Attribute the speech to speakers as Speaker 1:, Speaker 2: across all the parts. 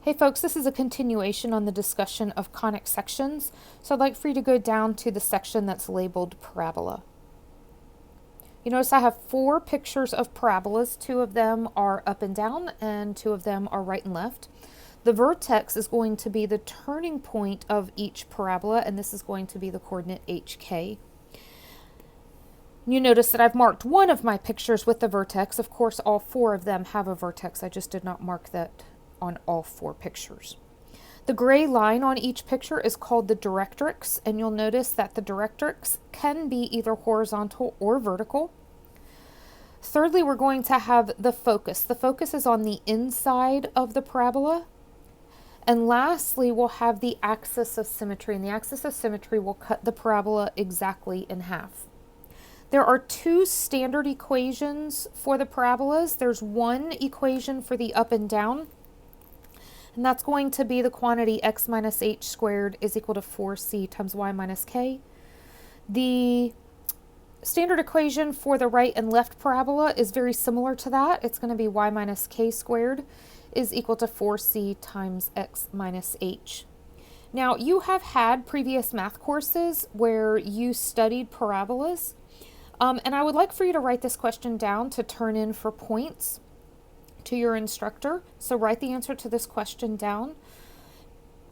Speaker 1: Hey folks, this is a continuation on the discussion of conic sections. So I'd like for you to go down to the section that's labeled parabola. You notice I have 4 pictures of parabolas. 2 of them are up and down and 2 of them are right and left. The vertex is going to be the turning point of each parabola, and this is going to be the coordinate HK. You notice that I've marked one of my pictures with the vertex. Of course, all 4 of them have a vertex. I just did not mark that on all 4 pictures. The gray line on each picture is called the directrix, and you'll notice that the directrix can be either horizontal or vertical. Thirdly, we're going to have the focus. The focus is on the inside of the parabola. And lastly, we'll have the axis of symmetry, and the axis of symmetry will cut the parabola exactly in half. There are 2 standard equations for the parabolas. There's one equation for the up and down, and that's going to be the quantity x minus h squared is equal to 4c times y minus k. The standard equation for the right and left parabola is very similar to that. It's going to be y minus k squared is equal to 4c times x minus h. Now, you have had previous math courses where you studied parabolas, and I would like for you to write this question down to turn in for points to your instructor. So write the answer to this question down.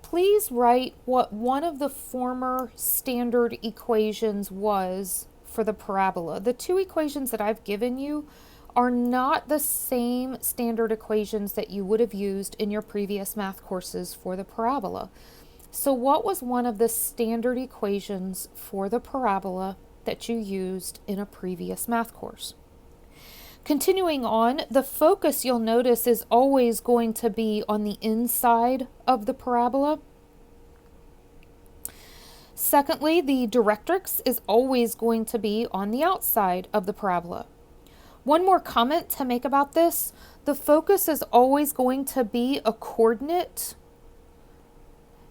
Speaker 1: Please write what one of the former standard equations was for the parabola. The 2 equations that I've given you are not the same standard equations that you would have used in your previous math courses for the parabola. So what was one of the standard equations for the parabola that you used in a previous math course? Continuing on, the focus, you'll notice, is always going to be on the inside of the parabola. Secondly, the directrix is always going to be on the outside of the parabola. One more comment to make about this: the focus is always going to be a coordinate.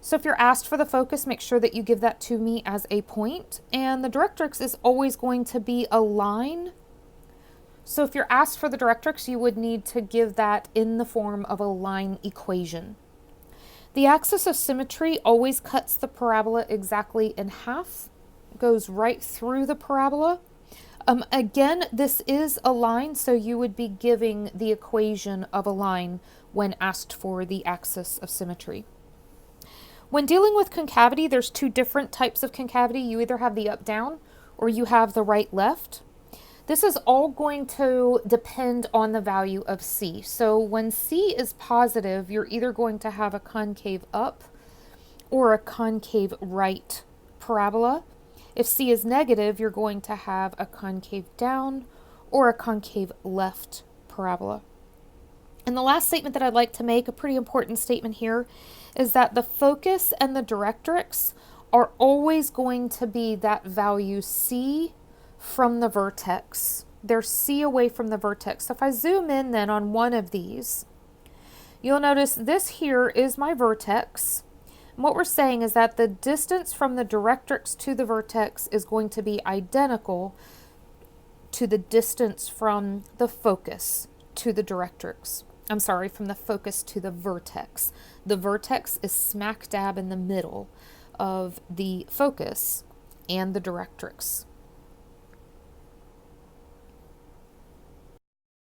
Speaker 1: So if you're asked for the focus, make sure that you give that to me as a point. And the directrix is always going to be a line. So if you're asked for the directrix, you would need to give that in the form of a line equation. The axis of symmetry always cuts the parabola exactly in half, goes right through the parabola. Again, this is a line, so you would be giving the equation of a line when asked for the axis of symmetry. When dealing with concavity, there's 2 different types of concavity. You either have the up-down or you have the right-left. This is all going to depend on the value of C. So when C is positive, you're either going to have a concave up or a concave right parabola. If C is negative, you're going to have a concave down or a concave left parabola. And the last statement that I'd like to make, a pretty important statement here, is that the focus and the directrix are always going to be that value C from the vertex. They're C away from the vertex. So if I zoom in then on one of these, you'll notice this here is my vertex. And what we're saying is that the distance from the directrix to the vertex is going to be identical to the distance from the focus to the directrix. I'm sorry, from the focus to the vertex. The vertex is smack dab in the middle of the focus and the directrix.